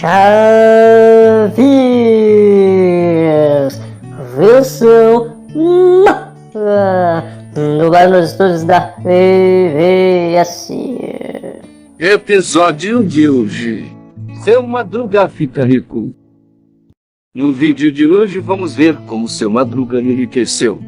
Chaves, versão lugar nos estúdios da VVS. Episódio de hoje: Seu Madruga fica rico. No vídeo de hoje vamos ver como Seu Madruga enriqueceu.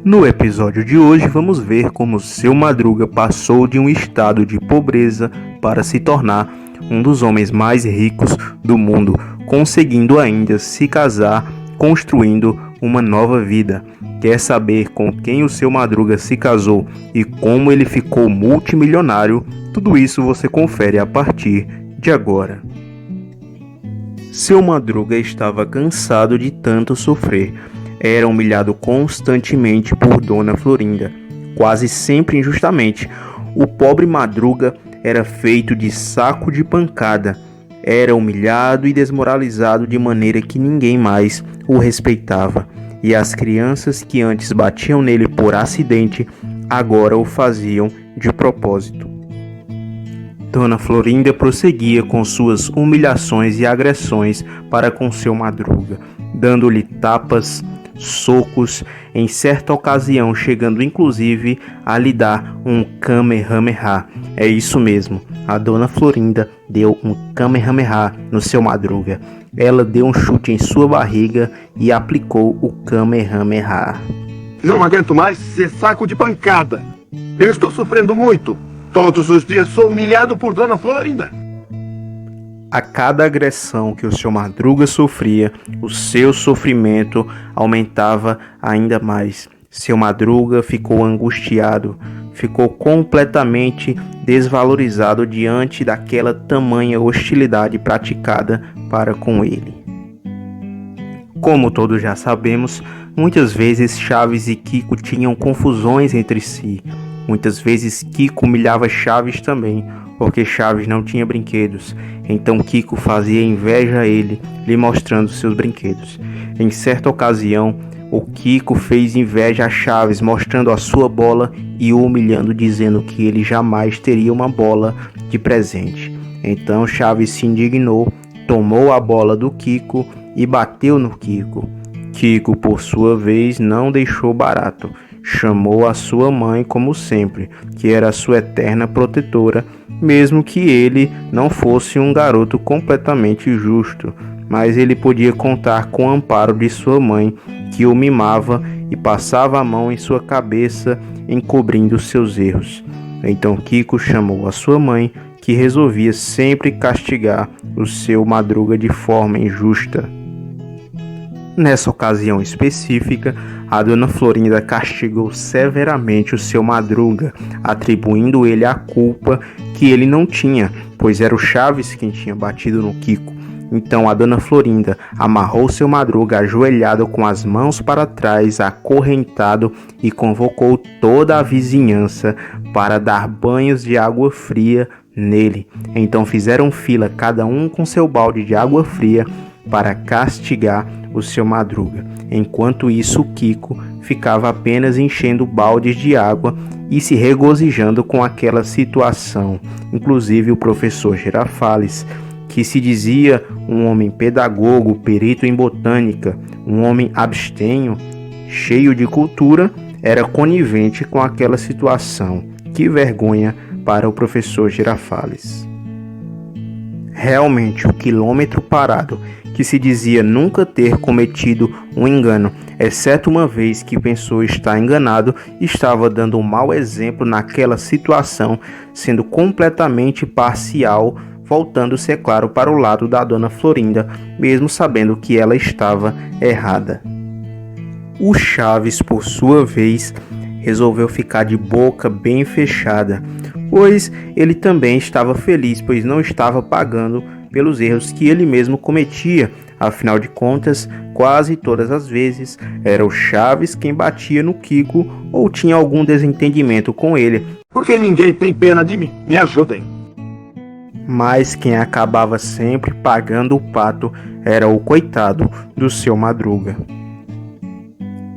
No episódio de hoje vamos ver como Seu Madruga passou de um estado de pobreza para se tornar um dos homens mais ricos do mundo, conseguindo ainda se casar, construindo uma nova vida. Quer saber com quem o Seu Madruga se casou e como ele ficou multimilionário? Tudo isso você confere a partir de agora. Seu Madruga estava cansado de tanto sofrer. Era humilhado constantemente por Dona Florinda, quase sempre injustamente. O pobre Madruga era feito de saco de pancada. Era humilhado e desmoralizado de maneira que ninguém mais o respeitava. E as crianças que antes batiam nele por acidente, agora o faziam de propósito. Dona Florinda prosseguia com suas humilhações e agressões para com Seu Madruga, dando-lhe tapas, socos, em certa ocasião chegando inclusive a lhe dar um Kamehameha. É isso mesmo, a Dona Florinda deu um Kamehameha no Seu Madruga. Ela deu um chute em sua barriga e aplicou o Kamehameha. Não aguento mais ser saco de pancada. Eu estou sofrendo muito. Todos os dias sou humilhado por Dona Florinda. A cada agressão que o Seu Madruga sofria, o seu sofrimento aumentava ainda mais. Seu Madruga ficou angustiado, ficou completamente desvalorizado diante daquela tamanha hostilidade praticada para com ele. Como todos já sabemos, muitas vezes Chaves e Kiko tinham confusões entre si. Muitas vezes Kiko humilhava Chaves também, porque Chaves não tinha brinquedos. Então Kiko fazia inveja a ele, lhe mostrando seus brinquedos. Em certa ocasião, o Kiko fez inveja a Chaves, mostrando a sua bola e o humilhando, dizendo que ele jamais teria uma bola de presente. Então Chaves se indignou, tomou a bola do Kiko e bateu no Kiko. Kiko, por sua vez, não deixou barato. Chamou a sua mãe como sempre, que era sua eterna protetora, mesmo que ele não fosse um garoto completamente justo, mas ele podia contar com o amparo de sua mãe, que o mimava e passava a mão em sua cabeça, encobrindo seus erros. Então Kiko chamou a sua mãe, que resolvia sempre castigar o Seu Madruga de forma injusta. Nessa ocasião específica, a Dona Florinda castigou severamente o Seu Madruga, atribuindo ele a culpa que ele não tinha, pois era o Chaves quem tinha batido no Kiko. Então a Dona Florinda amarrou Seu Madruga ajoelhado com as mãos para trás, acorrentado, e convocou toda a vizinhança para dar banhos de água fria nele. Então fizeram fila, cada um com seu balde de água fria, para castigar o Seu Madruga. Enquanto isso, Kiko ficava apenas enchendo baldes de água e se regozijando com aquela situação. Inclusive o professor Girafales, que se dizia um homem pedagogo, perito em botânica, um homem abstenho, cheio de cultura, era conivente com aquela situação. Que vergonha para o professor Girafales. Realmente, o quilômetro parado, que se dizia nunca ter cometido um engano, exceto uma vez que pensou estar enganado, estava dando um mau exemplo naquela situação, sendo completamente parcial, voltando-se, é claro, para o lado da Dona Florinda, mesmo sabendo que ela estava errada. O Chaves, por sua vez, resolveu ficar de boca bem fechada, pois ele também estava feliz, pois não estava pagando pelos erros que ele mesmo cometia. Afinal de contas, quase todas as vezes era o Chaves quem batia no Kiko ou tinha algum desentendimento com ele. Porque ninguém tem pena de mim. Me ajudem. Mas quem acabava sempre pagando o pato era o coitado do Seu Madruga.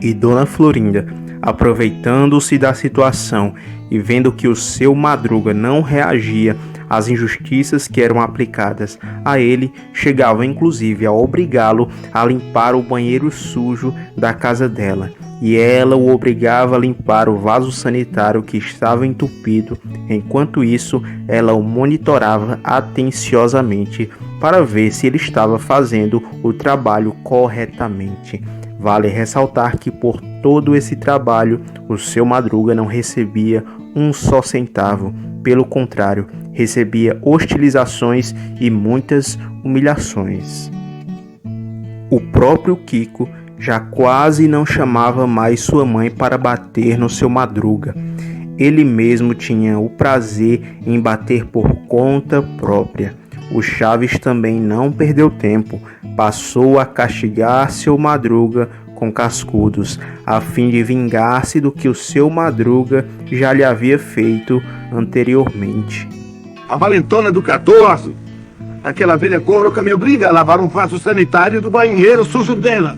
E Dona Florinda, aproveitando-se da situação e vendo que o Seu Madruga não reagia As injustiças que eram aplicadas a ele chegavam inclusive a obrigá-lo a limpar o banheiro sujo da casa dela, e ela o obrigava a limpar o vaso sanitário que estava entupido. Enquanto isso, ela o monitorava atenciosamente para ver se ele estava fazendo o trabalho corretamente. Vale ressaltar que por todo esse trabalho, o seu Madruga não recebia um só centavo. Pelo contrário, recebia hostilizações e muitas humilhações. O próprio Kiko já quase não chamava mais sua mãe para bater no seu Madruga. Ele mesmo tinha o prazer em bater por conta própria. O Chaves também não perdeu tempo. Passou a castigar seu Madruga com cascudos, a fim de vingar-se do que o seu Madruga já lhe havia feito anteriormente. A valentona do 14, aquela velha cobra me obriga a lavar um vaso sanitário do banheiro sujo dela.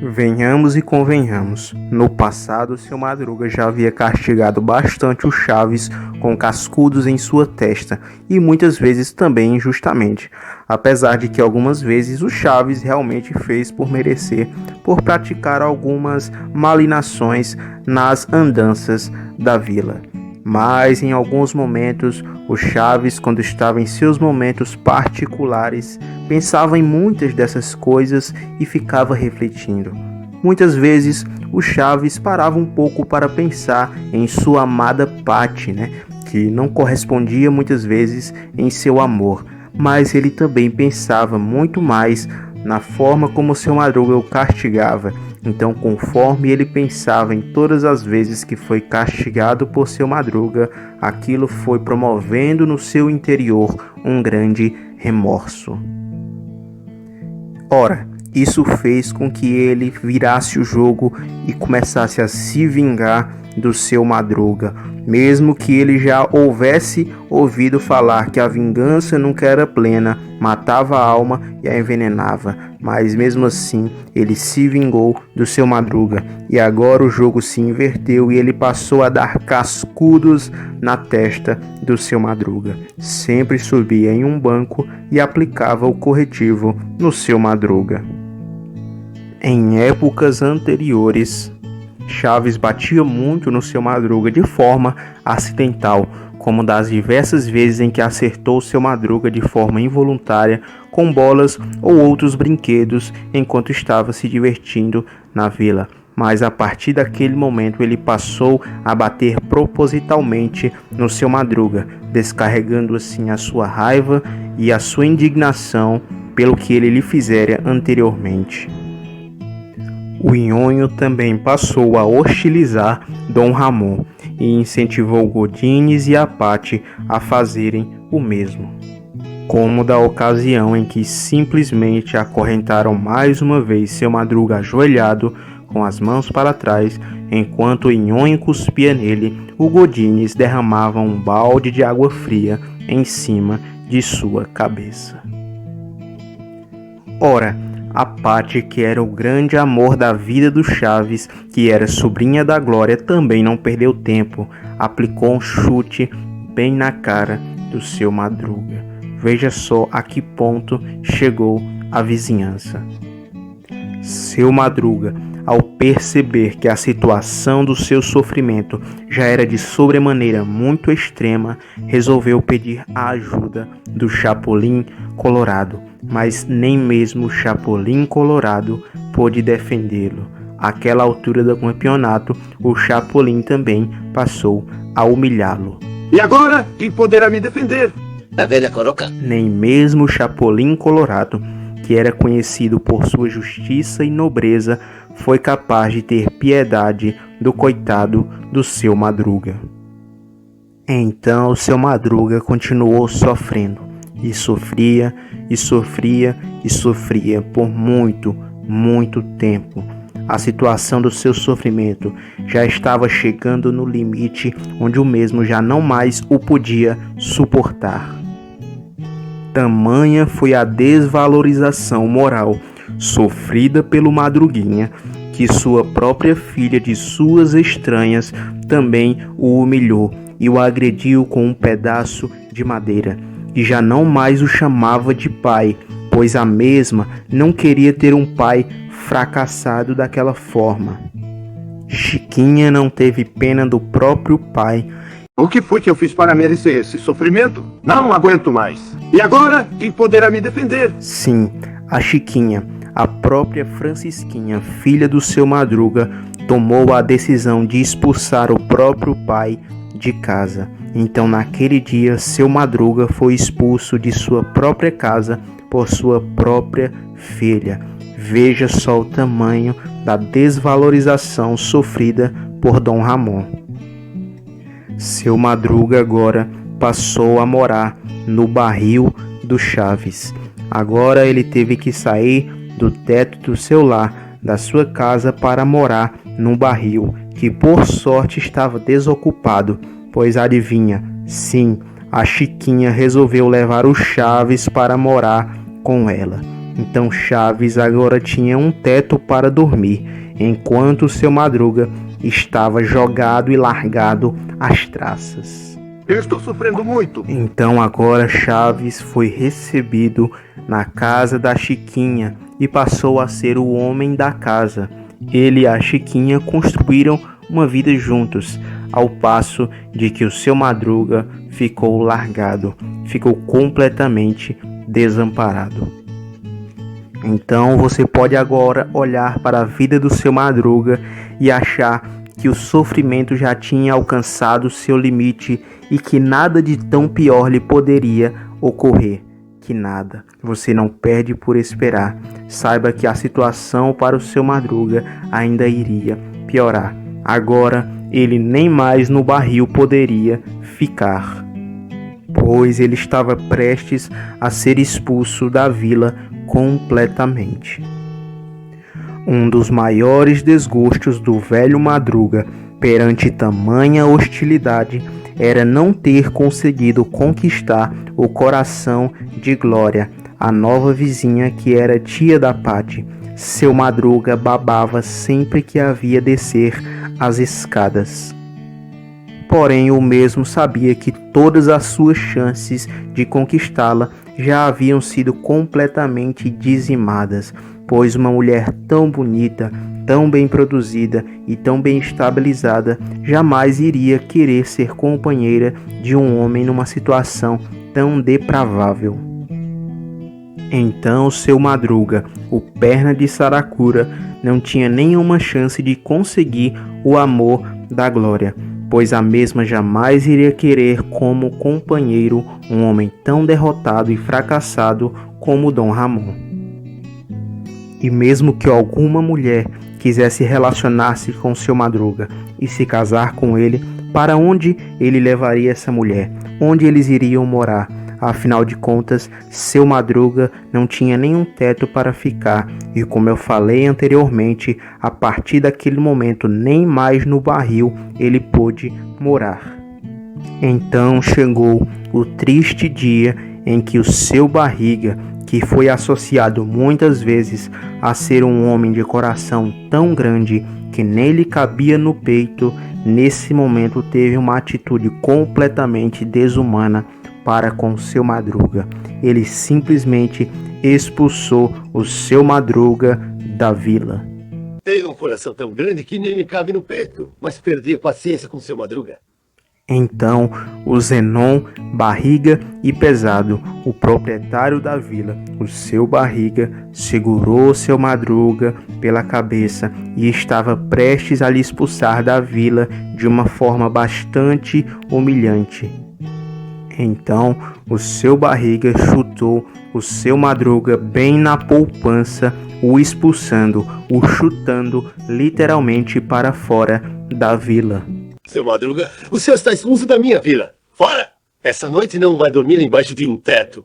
Venhamos e convenhamos. No passado, seu Madruga já havia castigado bastante o Chaves com cascudos em sua testa, e muitas vezes também injustamente, apesar de que algumas vezes o Chaves realmente fez por merecer, por praticar algumas malinações nas andanças da vila. Mas em alguns momentos, o Chaves, quando estava em seus momentos particulares, pensava em muitas dessas coisas e ficava refletindo. Muitas vezes, o Chaves parava um pouco para pensar em sua amada Patty, que não correspondia muitas vezes em seu amor, mas ele também pensava muito mais na forma como seu Madruga o castigava. Então, conforme ele pensava em todas as vezes que foi castigado por seu Madruga, aquilo foi promovendo no seu interior um grande remorso. Ora, isso fez com que ele virasse o jogo e começasse a se vingar do seu Madruga, mesmo que ele já houvesse ouvido falar que a vingança nunca era plena, matava a alma e a envenenava, mas mesmo assim ele se vingou do seu Madruga, e agora o jogo se inverteu e ele passou a dar cascudos na testa do seu Madruga. Sempre subia em um banco e aplicava o corretivo no seu Madruga. Em épocas anteriores, Chaves batia muito no seu Madruga de forma acidental, como das diversas vezes em que acertou seu Madruga de forma involuntária com bolas ou outros brinquedos enquanto estava se divertindo na vila. Mas a partir daquele momento ele passou a bater propositalmente no seu Madruga, descarregando assim a sua raiva e a sua indignação pelo que ele lhe fizera anteriormente. O Nhonho também passou a hostilizar Dom Ramon e incentivou Godines e a Patty a fazerem o mesmo. Como da ocasião em que simplesmente acorrentaram mais uma vez seu Madruga ajoelhado, com as mãos para trás, enquanto o Nhonho cuspia nele, o Godines derramava um balde de água fria em cima de sua cabeça. Ora, a Patty, que era o grande amor da vida do Chaves, que era sobrinha da Glória, também não perdeu tempo. Aplicou um chute bem na cara do seu Madruga. Veja só a que ponto chegou a vizinhança. Seu Madruga, ao perceber que a situação do seu sofrimento já era de sobremaneira muito extrema, resolveu pedir a ajuda do Chapolin Colorado, mas nem mesmo o Chapolin Colorado pôde defendê-lo. Àquela altura do campeonato, o Chapolin também passou a humilhá-lo. E agora, quem poderá me defender? A velha coroca. Nem mesmo o Chapolin Colorado, que era conhecido por sua justiça e nobreza, foi capaz de ter piedade do coitado do seu Madruga. Então o seu Madruga continuou sofrendo, e sofria, e sofria, e sofria por muito, muito tempo. A situação do seu sofrimento já estava chegando no limite onde o mesmo já não mais o podia suportar. Tamanha foi a desvalorização moral sofrida pelo Madruguinha, que sua própria filha de suas estranhas também o humilhou e o agrediu com um pedaço de madeira, e já não mais o chamava de pai, pois a mesma não queria ter um pai fracassado daquela forma. Chiquinha não teve pena do próprio pai. O que foi que eu fiz para merecer esse sofrimento? Não aguento mais. E agora, quem poderá me defender? Sim, a Chiquinha, a própria Francisquinha, filha do seu Madruga, tomou a decisão de expulsar o próprio pai de casa. Então, naquele dia, seu Madruga foi expulso de sua própria casa por sua própria filha. Veja só o tamanho da desvalorização sofrida por Dom Ramon. Seu Madruga agora passou a morar no barril do Chaves. Agora ele teve que sair do teto do seu lar, da sua casa, para morar num barril que por sorte estava desocupado, pois adivinha, sim, a Chiquinha resolveu levar o Chaves para morar com ela. Então Chaves agora tinha um teto para dormir, enquanto seu Madruga estava jogado e largado às traças. Eu estou sofrendo muito. Então agora Chaves foi recebido na casa da Chiquinha e passou a ser o homem da casa. Ele e a Chiquinha construíram uma vida juntos, ao passo de que o seu Madruga ficou largado, ficou completamente desamparado. Então você pode agora olhar para a vida do seu Madruga e achar que o sofrimento já tinha alcançado seu limite e que nada de tão pior lhe poderia ocorrer. Que nada, você não perde por esperar. Saiba que a situação para o seu Madruga ainda iria piorar. Agora ele nem mais no barril poderia ficar, pois ele estava prestes a ser expulso da vila completamente. Um dos maiores desgostos do velho Madruga perante tamanha hostilidade era não ter conseguido conquistar o coração de Glória, a nova vizinha que era tia da Pati. Seu Madruga babava sempre que havia descer as escadas. Porém, o mesmo sabia que todas as suas chances de conquistá-la já haviam sido completamente dizimadas, pois uma mulher tão bonita, tão bem produzida e tão bem estabilizada jamais iria querer ser companheira de um homem numa situação tão depravável. Então seu Madruga, o perna de saracura, não tinha nenhuma chance de conseguir o amor da Glória, pois a mesma jamais iria querer como companheiro um homem tão derrotado e fracassado como Dom Ramon. E mesmo que alguma mulher quisesse relacionar-se com seu Madruga e se casar com ele, para onde ele levaria essa mulher? Onde eles iriam morar? Afinal de contas, seu Madruga não tinha nenhum teto para ficar, e como eu falei anteriormente, a partir daquele momento nem mais no barril ele pôde morar. Então chegou o triste dia em que o seu Barriga, que foi associado muitas vezes a ser um homem de coração tão grande que nem lhe cabia no peito, nesse momento teve uma atitude completamente desumana para com seu Madruga. Ele simplesmente expulsou o seu Madruga da vila. Tenho um coração tão grande que nem me cabe no peito, mas perdi a paciência com seu Madruga. Então o Zenon, Barriga e Pesado, o proprietário da vila, o seu Barriga, segurou seu Madruga pela cabeça e estava prestes a lhe expulsar da vila de uma forma bastante humilhante. Então o seu Barriga chutou o seu Madruga bem na poupança, o expulsando, o chutando literalmente para fora da vila. Seu Madruga, o senhor está expulso da minha vila. Fora! Essa noite não vai dormir embaixo de um teto.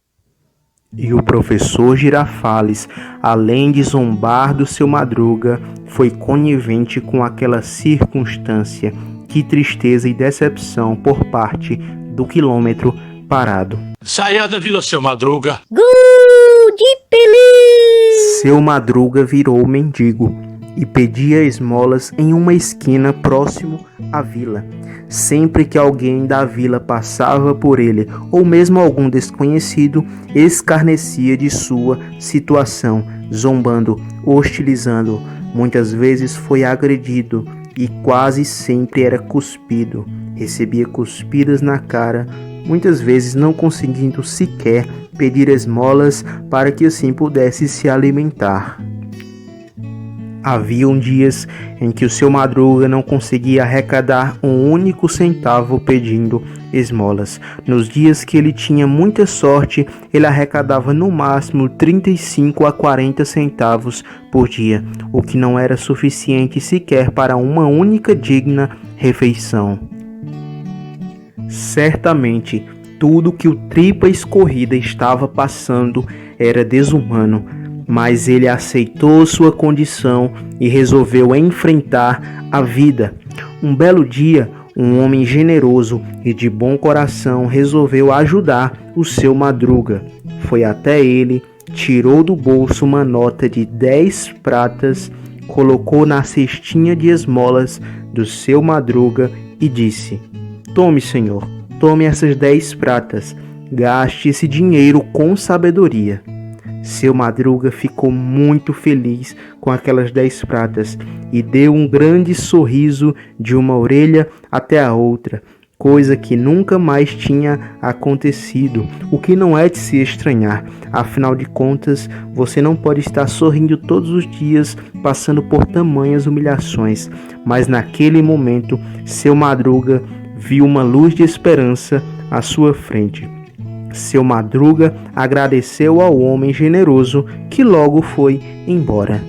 E o professor Girafales, além de zombar do seu Madruga, foi conivente com aquela circunstância. Que tristeza e decepção por parte do quilômetro parado. Saia da vila, seu Madruga. Gol de Pelé! Seu Madruga virou mendigo. e pedia esmolas em uma esquina próximo à vila. Sempre que alguém da vila passava por ele, ou mesmo algum desconhecido, escarnecia de sua situação, zombando, hostilizando. Muitas vezes foi agredido e quase sempre era cuspido. Recebia cuspidas na cara, muitas vezes não conseguindo sequer pedir esmolas para que assim pudesse se alimentar. Haviam dias em que o seu Madruga não conseguia arrecadar um único centavo pedindo esmolas. Nos dias que ele tinha muita sorte, ele arrecadava no máximo 35 a 40 centavos por dia, o que não era suficiente sequer para uma única digna refeição. Certamente, tudo que o Tripa Escorrida estava passando era desumano, mas ele aceitou sua condição e resolveu enfrentar a vida. Um belo dia, um homem generoso e de bom coração resolveu ajudar o seu Madruga. Foi até ele, tirou do bolso uma nota de 10 pratas, colocou na cestinha de esmolas do seu Madruga e disse: "Tome, senhor, tome essas 10 pratas, gaste esse dinheiro com sabedoria." Seu Madruga ficou muito feliz com aquelas 10 pratas e deu um grande sorriso de uma orelha até a outra, coisa que nunca mais tinha acontecido, o que não é de se estranhar. Afinal de contas, você não pode estar sorrindo todos os dias, passando por tamanhas humilhações. Mas naquele momento, seu Madruga viu uma luz de esperança à sua frente. Seu Madruga agradeceu ao homem generoso, que logo foi embora.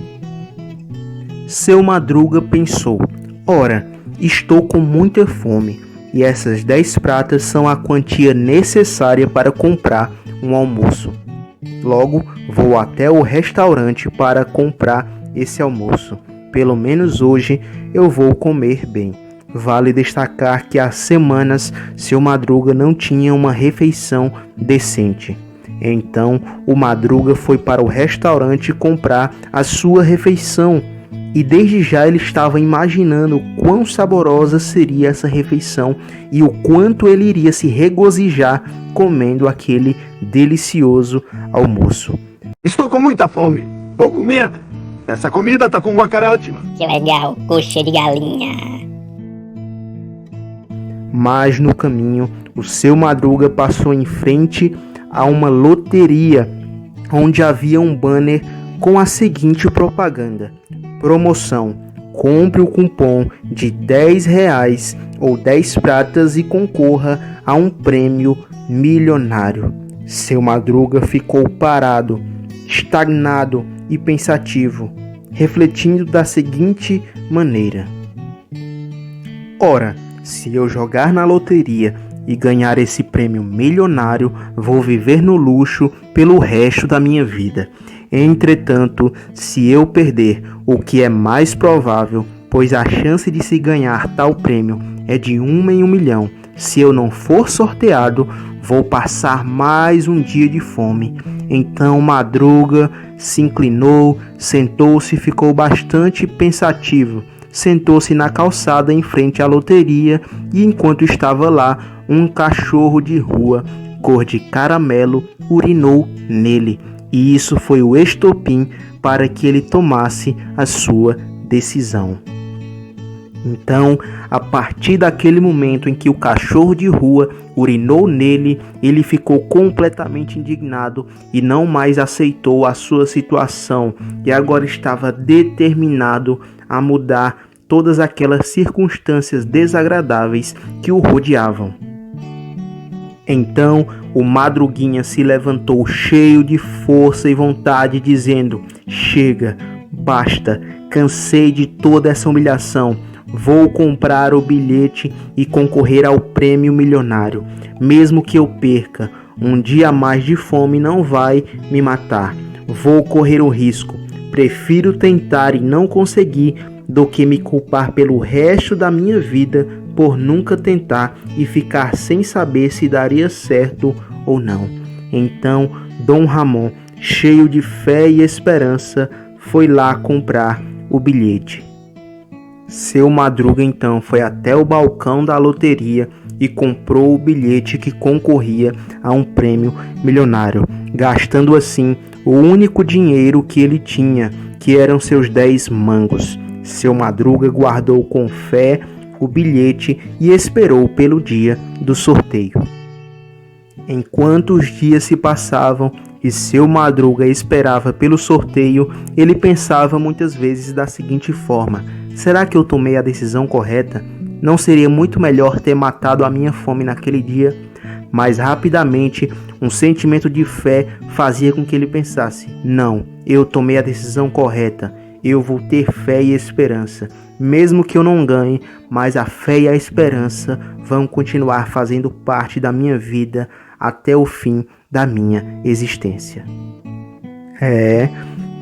Seu Madruga pensou: "Ora, estou com muita fome, e essas 10 pratas são a quantia necessária para comprar um almoço. Logo, vou até o restaurante para comprar esse almoço. Pelo menos hoje eu vou comer bem." Vale destacar que há semanas seu Madruga não tinha uma refeição decente. Então o Madruga foi para o restaurante comprar a sua refeição e desde já ele estava imaginando quão saborosa seria essa refeição e o quanto ele iria se regozijar comendo aquele delicioso almoço. Estou com muita fome. Vou comer. Essa comida tá com uma cara ótima. Que legal, coxa de galinha. Mas no caminho, o seu Madruga passou em frente a uma loteria, onde havia um banner com a seguinte propaganda: promoção, compre o cupom de R$10 ou 10 pratas e concorra a um prêmio milionário. Seu Madruga ficou parado, estagnado e pensativo, refletindo da seguinte maneira: ora, se eu jogar na loteria e ganhar esse prêmio milionário, vou viver no luxo pelo resto da minha vida. Entretanto, se eu perder, o que é mais provável, pois a chance de se ganhar tal prêmio é de 1 em 1 milhão, se eu não for sorteado, vou passar mais um dia de fome. Então Madruga se inclinou, sentou-se e ficou bastante pensativo. Sentou-se na calçada em frente à loteria e enquanto estava lá, um cachorro de rua, cor de caramelo, urinou nele. E isso foi o estopim para que ele tomasse a sua decisão. Então, a partir daquele momento em que o cachorro de rua urinou nele, ele ficou completamente indignado e não mais aceitou a sua situação e agora estava determinado a mudar todas aquelas circunstâncias desagradáveis que o rodeavam. Então o Madruguinha se levantou cheio de força e vontade, dizendo: "Chega, basta, cansei de toda essa humilhação. Vou comprar o bilhete e concorrer ao prêmio milionário. Mesmo que eu perca, um dia a mais de fome não vai me matar. Vou correr o risco. Prefiro tentar e não conseguir do que me culpar pelo resto da minha vida por nunca tentar e ficar sem saber se daria certo ou não." Então Dom Ramon, cheio de fé e esperança, foi lá comprar o bilhete. Seu Madruga então foi até o balcão da loteria e comprou o bilhete que concorria a um prêmio milionário, gastando assim o único dinheiro que ele tinha, que eram seus 10 mangos. Seu Madruga guardou com fé o bilhete e esperou pelo dia do sorteio. Enquanto os dias se passavam e seu Madruga esperava pelo sorteio, ele pensava muitas vezes da seguinte forma: será que eu tomei a decisão correta? Não seria muito melhor ter matado a minha fome naquele dia? Mas rapidamente, um sentimento de fé fazia com que ele pensasse: não, eu tomei a decisão correta. Eu vou ter fé e esperança. Mesmo que eu não ganhe, mas a fé e a esperança vão continuar fazendo parte da minha vida até o fim da minha existência.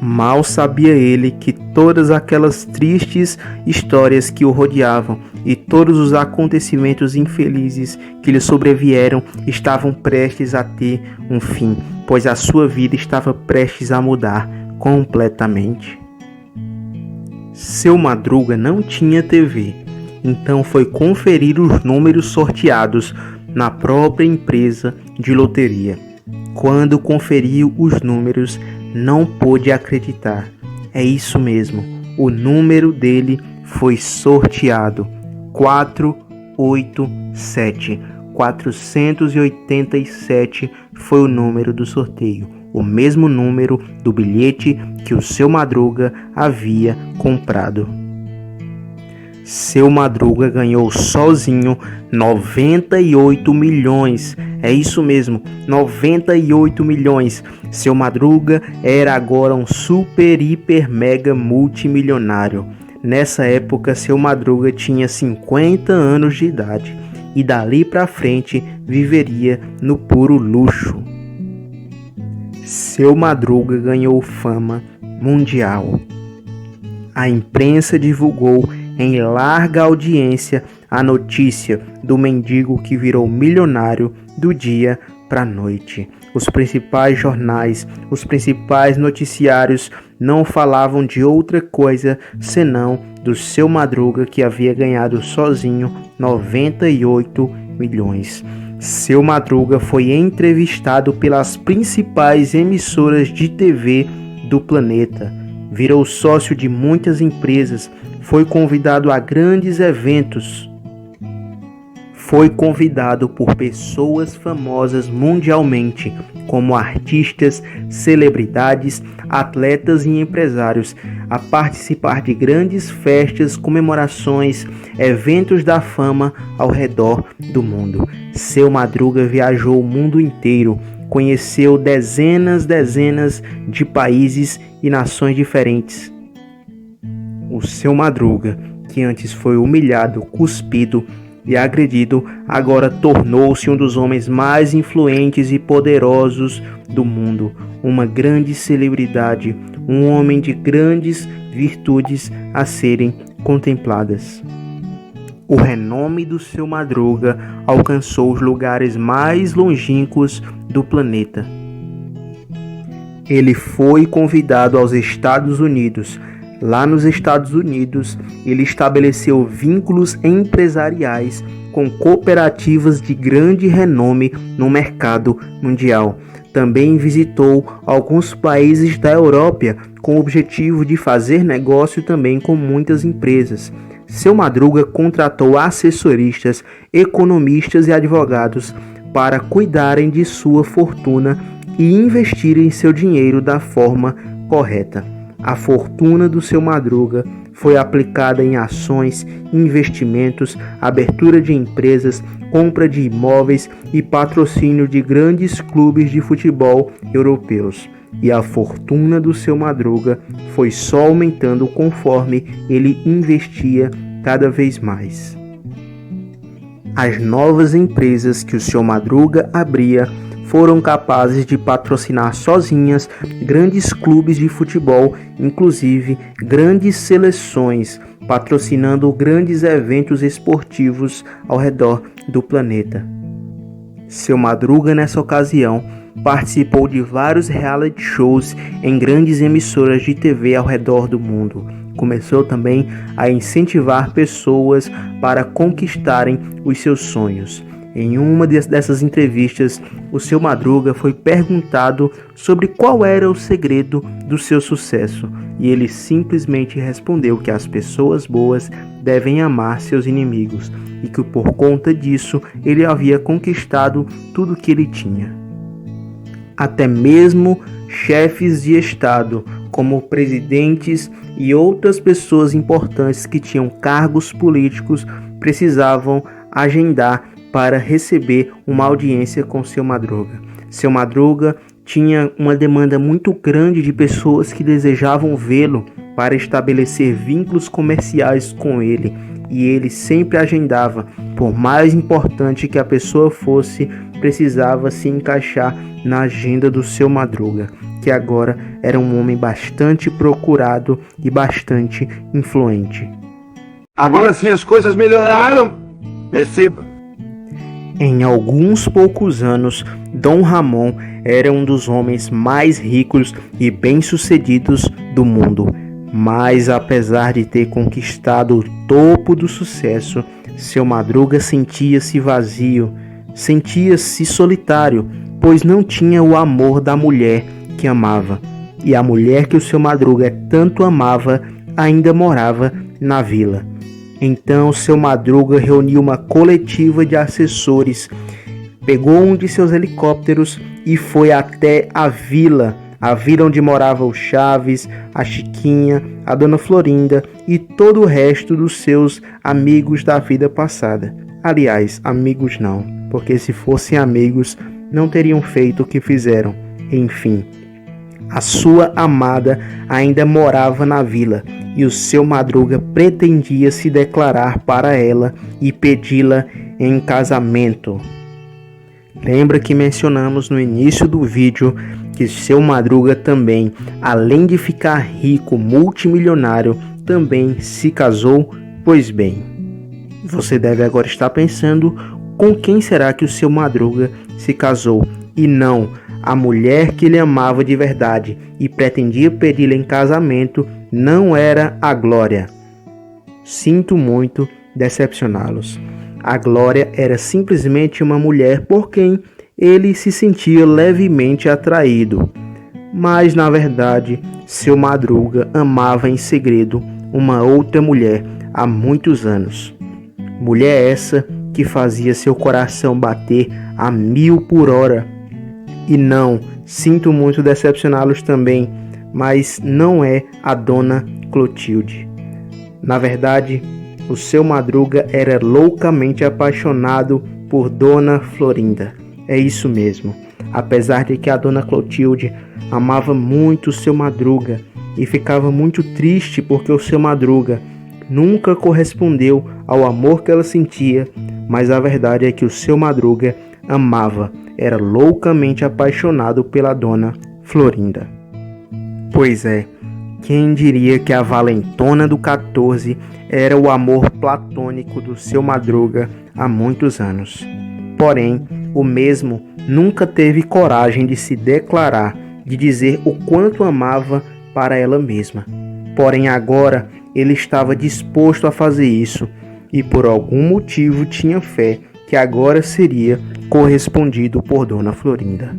Mal sabia ele que todas aquelas tristes histórias que o rodeavam e todos os acontecimentos infelizes que lhe sobrevieram estavam prestes a ter um fim, pois a sua vida estava prestes a mudar completamente. Seu Madruga não tinha TV, então foi conferir os números sorteados na própria empresa de loteria. Quando conferiu os números, não pôde acreditar. É isso mesmo, o número dele foi sorteado. 487. 487 foi o número do sorteio, o mesmo número do bilhete que o seu Madruga havia comprado. Seu Madruga ganhou sozinho 98 milhões. É isso mesmo, 98 milhões. Seu Madruga era agora um super, hiper, mega multimilionário. Nessa época, seu Madruga tinha 50 anos de idade e dali para frente viveria no puro luxo. Seu Madruga ganhou fama mundial. A imprensa divulgou em larga audiência a notícia do mendigo que virou milionário do dia para a noite. Os principais jornais, os principais noticiários não falavam de outra coisa senão do seu Madruga, que havia ganhado sozinho 98 milhões. Seu Madruga foi entrevistado pelas principais emissoras de TV do planeta. Virou sócio de muitas empresas, foi convidado a grandes eventos. Foi convidado por pessoas famosas mundialmente, como artistas, celebridades, atletas e empresários, a participar de grandes festas, comemorações, eventos da fama ao redor do mundo. Seu Madruga viajou o mundo inteiro, conheceu dezenas de países e nações diferentes. O seu Madruga, que antes foi humilhado, cuspido e agredido, agora tornou-se um dos homens mais influentes e poderosos do mundo, uma grande celebridade, um homem de grandes virtudes a serem contempladas. O renome do seu Madruga alcançou os lugares mais longínquos do planeta. Ele foi convidado aos Estados Unidos. Lá nos Estados Unidos, ele estabeleceu vínculos empresariais com cooperativas de grande renome no mercado mundial. Também visitou alguns países da Europa com o objetivo de fazer negócio também com muitas empresas. Seu Madruga contratou assessoristas, economistas e advogados para cuidarem de sua fortuna e investirem seu dinheiro da forma correta. A fortuna do seu Madruga foi aplicada em ações, investimentos, abertura de empresas, compra de imóveis e patrocínio de grandes clubes de futebol europeus. E a fortuna do seu Madruga foi só aumentando conforme ele investia cada vez mais. As novas empresas que o seu Madruga abria foram capazes de patrocinar sozinhas grandes clubes de futebol, inclusive grandes seleções, patrocinando grandes eventos esportivos ao redor do planeta. Seu Madruga, nessa ocasião, participou de vários reality shows em grandes emissoras de TV ao redor do mundo, começou também a incentivar pessoas para conquistarem os seus sonhos. Em uma dessas entrevistas, o Seu Madruga foi perguntado sobre qual era o segredo do seu sucesso, e ele simplesmente respondeu que as pessoas boas devem amar seus inimigos e que por conta disso ele havia conquistado tudo que ele tinha. Até mesmo chefes de Estado, como presidentes e outras pessoas importantes que tinham cargos políticos, precisavam agendar para receber uma audiência com Seu Madruga. Seu Madruga tinha uma demanda muito grande de pessoas que desejavam vê-lo para estabelecer vínculos comerciais com ele, e ele sempre agendava. Por mais importante que a pessoa fosse, precisava se encaixar na agenda do Seu Madruga, que agora era um homem bastante procurado e bastante influente. Agora sim as coisas melhoraram. Perceba. Em alguns poucos anos, Dom Ramon era um dos homens mais ricos e bem-sucedidos do mundo. Mas apesar de ter conquistado o topo do sucesso, Seu Madruga sentia-se vazio, sentia-se solitário, pois não tinha o amor da mulher que amava. E a mulher que o Seu Madruga tanto amava ainda morava na vila. Então Seu Madruga reuniu uma coletiva de assessores, pegou um de seus helicópteros e foi até a vila onde morava o Chaves, a Chiquinha, a Dona Florinda e todo o resto dos seus amigos da vida passada. Aliás, amigos não, porque se fossem amigos não teriam feito o que fizeram. Enfim, a sua amada ainda morava na vila e o Seu Madruga pretendia se declarar para ela e pedi-la em casamento. Lembra que mencionamos no início do vídeo que Seu Madruga também, além de ficar rico, multimilionário, também se casou? Pois bem, você deve agora estar pensando com quem será que o Seu Madruga se casou. E não, a mulher que ele amava de verdade e pretendia pedi-la em casamento não era a Glória. Sinto muito decepcioná-los. A Glória era simplesmente uma mulher por quem ele se sentia levemente atraído. Mas, na verdade, Seu Madruga amava em segredo uma outra mulher há muitos anos. Mulher essa que fazia seu coração bater a 1000 por hora. E não, sinto muito decepcioná-los também, mas não é a Dona Clotilde. Na verdade, o Seu Madruga era loucamente apaixonado por Dona Florinda. É isso mesmo. Apesar de que a Dona Clotilde amava muito o Seu Madruga e ficava muito triste porque o Seu Madruga nunca correspondeu ao amor que ela sentia, mas a verdade é que o Seu Madruga amava, era loucamente apaixonado pela Dona Florinda. Pois é, quem diria que a valentona do 14 era o amor platônico do Seu Madruga há muitos anos. Porém, o mesmo nunca teve coragem de se declarar, de dizer o quanto amava para ela mesma. Porém, agora ele estava disposto a fazer isso e por algum motivo tinha fé que agora seria correspondido por Dona Florinda.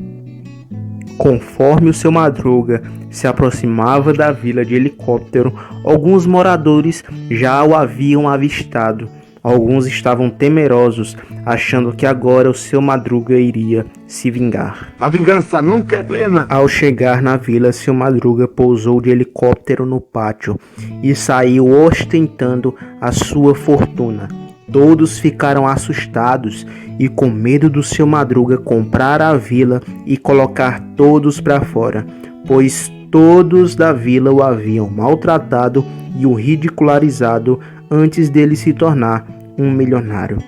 Conforme o Seu Madruga se aproximava da vila de helicóptero, alguns moradores já o haviam avistado. Alguns estavam temerosos, achando que agora o Seu Madruga iria se vingar. A vingança nunca é plena. Ao chegar na vila, Seu Madruga pousou de helicóptero no pátio e saiu ostentando a sua fortuna. Todos ficaram assustados e com medo do Seu Madruga comprar a vila e colocar todos para fora, pois todos da vila o haviam maltratado e o ridicularizado antes dele se tornar um milionário.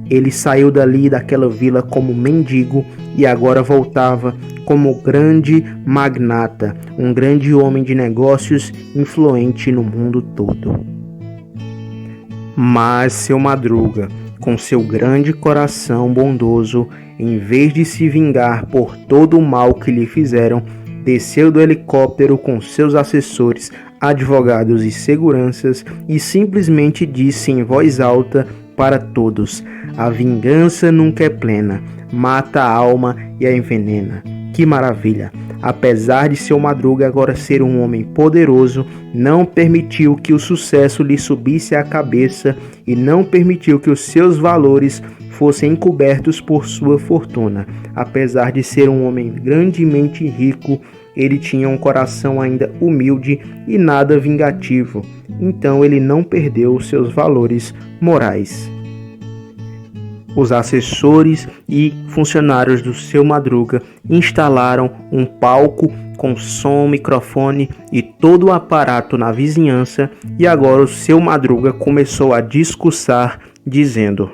Ele saiu daquela vila como mendigo e agora voltava como grande magnata, um grande homem de negócios influente no mundo todo. Mas Seu Madruga, com seu grande coração bondoso, em vez de se vingar por todo o mal que lhe fizeram, desceu do helicóptero com seus assessores, advogados e seguranças e simplesmente disse em voz alta para todos: a vingança nunca é plena, mata a alma e a envenena. Que maravilha! Apesar de seu Madruga agora ser um homem poderoso, não permitiu que o sucesso lhe subisse à cabeça e não permitiu que os seus valores fossem encobertos por sua fortuna. Apesar de ser um homem grandemente rico, ele tinha um coração ainda humilde e nada vingativo, então ele não perdeu seus valores morais. Os assessores e funcionários do seu Madruga instalaram um palco com som, microfone e todo o aparato na vizinhança, e agora o seu Madruga começou a discursar dizendo: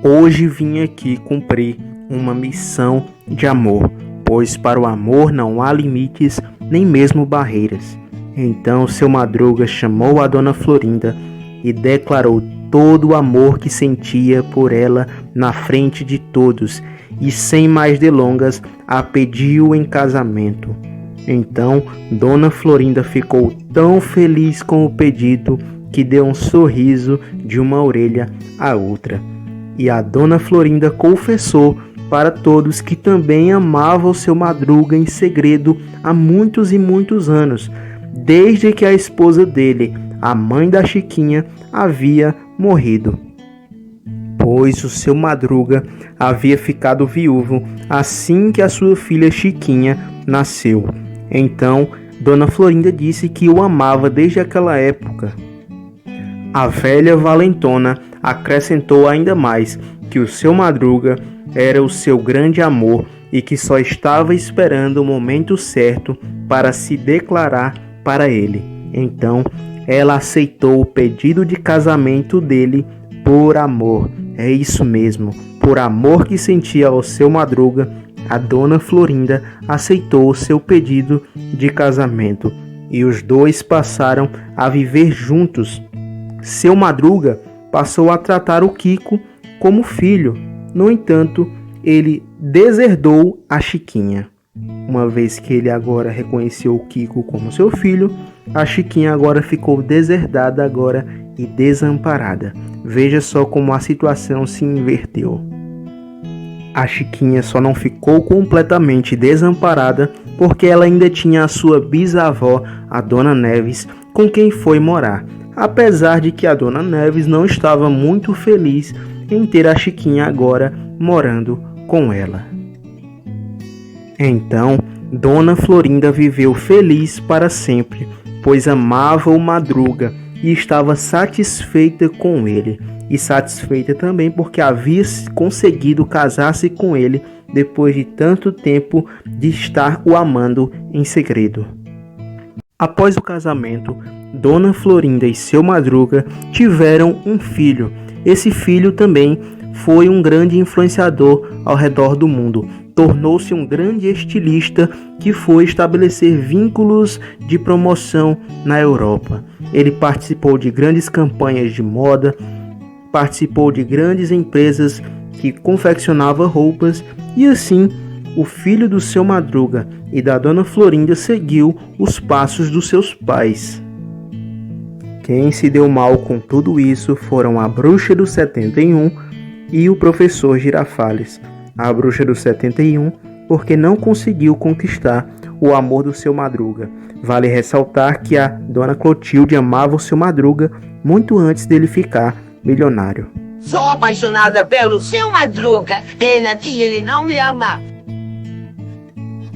hoje vim aqui cumprir uma missão de amor, pois para o amor não há limites nem mesmo barreiras. Então seu Madruga chamou a Dona Florinda e declarou todo o amor que sentia por ela na frente de todos, e sem mais delongas a pediu em casamento. Então Dona Florinda ficou tão feliz com o pedido que deu um sorriso de uma orelha à outra. E a Dona Florinda confessou para todos que também amava o seu Madruga em segredo há muitos e muitos anos, desde que a esposa dele, a mãe da Chiquinha, havia morrido, pois o seu Madruga havia ficado viúvo assim que a sua filha Chiquinha nasceu. Então Dona Florinda disse que o amava desde aquela época. A velha valentona acrescentou ainda mais que o seu Madruga era o seu grande amor e que só estava esperando o momento certo para se declarar para ele. Então ela aceitou o pedido de casamento dele por amor. É isso mesmo, por amor que sentia ao seu Madruga, a Dona Florinda aceitou o seu pedido de casamento e os dois passaram a viver juntos. Seu Madruga passou a tratar o Kiko como filho. No entanto, ele deserdou a Chiquinha. Uma vez que ele agora reconheceu o Kiko como seu filho, a Chiquinha agora ficou deserdada e desamparada. Veja só como a situação se inverteu. A Chiquinha só não ficou completamente desamparada porque ela ainda tinha a sua bisavó, a Dona Neves, com quem foi morar. Apesar de que a Dona Neves não estava muito feliz em ter a Chiquinha agora morando com ela. Então, Dona Florinda viveu feliz para sempre, pois amava o Madruga e estava satisfeita com ele, e satisfeita também porque havia conseguido casar-se com ele depois de tanto tempo de estar o amando em segredo. Após o casamento, Dona Florinda e seu Madruga tiveram um filho. Esse filho também foi um grande influenciador ao redor do mundo. Tornou-se um grande estilista que foi estabelecer vínculos de promoção na Europa. Ele participou de grandes campanhas de moda, participou de grandes empresas que confeccionavam roupas e assim o filho do seu Madruga e da Dona Florinda seguiu os passos dos seus pais. Quem se deu mal com tudo isso foram a Bruxa do 71 e o Professor Girafales. A Bruxa do 71 porque não conseguiu conquistar o amor do seu Madruga. Vale ressaltar que a Dona Clotilde amava o seu Madruga muito antes dele ficar milionário. Sou apaixonada pelo seu Madruga, pena que ele não me ama.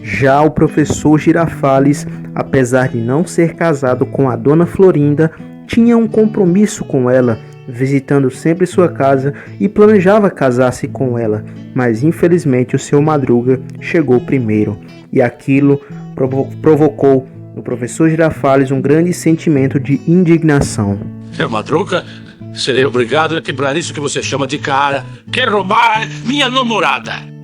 Já o Professor Girafales, apesar de não ser casado com a Dona Florinda, tinha um compromisso com ela, visitando sempre sua casa e planejava casar-se com ela, mas infelizmente o seu Madruga chegou primeiro e aquilo provocou no Professor Girafales um grande sentimento de indignação. Seu Madruga, serei obrigado a quebrar isso que você chama de cara. Quer roubar minha namorada?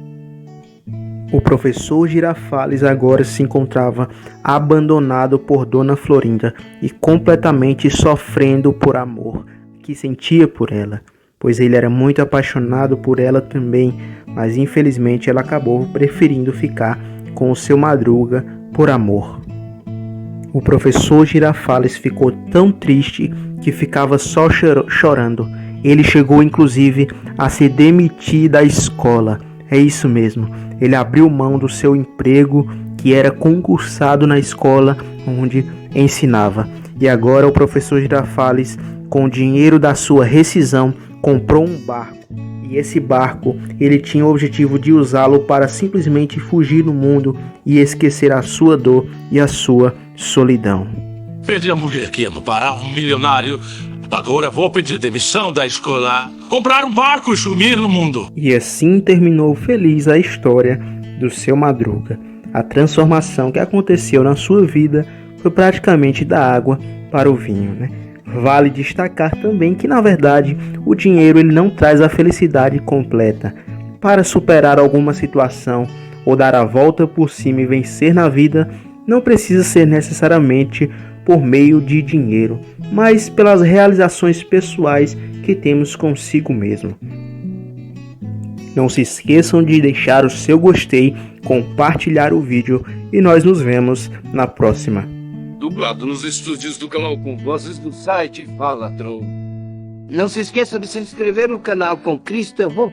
O Professor Girafales agora se encontrava abandonado por Dona Florinda e completamente sofrendo por amor que sentia por ela, pois ele era muito apaixonado por ela também, mas infelizmente ela acabou preferindo ficar com o seu Madruga por amor. O professor Girafales ficou tão triste que ficava só chorando. Ele chegou inclusive a se demitir da escola. É isso mesmo, ele abriu mão do seu emprego, que era concursado na escola onde ensinava. E agora o professor Girafales, com o dinheiro da sua rescisão, comprou um barco. E esse barco, ele tinha o objetivo de usá-lo para simplesmente fugir do mundo e esquecer a sua dor e a sua solidão. Perdi a mulher que amo para um milionário. Agora vou pedir demissão da escola, comprar um barco e sumir no mundo. E assim terminou feliz a história do seu Madruga. A transformação que aconteceu na sua vida foi praticamente da água para o vinho, né? Vale destacar também que, na verdade, o dinheiro ele não traz a felicidade completa. Para superar alguma situação ou dar a volta por cima e vencer na vida, não precisa ser necessariamente por meio de dinheiro, mas pelas realizações pessoais que temos consigo mesmo. Não se esqueçam de deixar o seu gostei, compartilhar o vídeo e nós nos vemos na próxima. Dublado nos estúdios do canal com vozes do site Falatrão. Não se esqueça de se inscrever no canal com Cristo Eu Vou.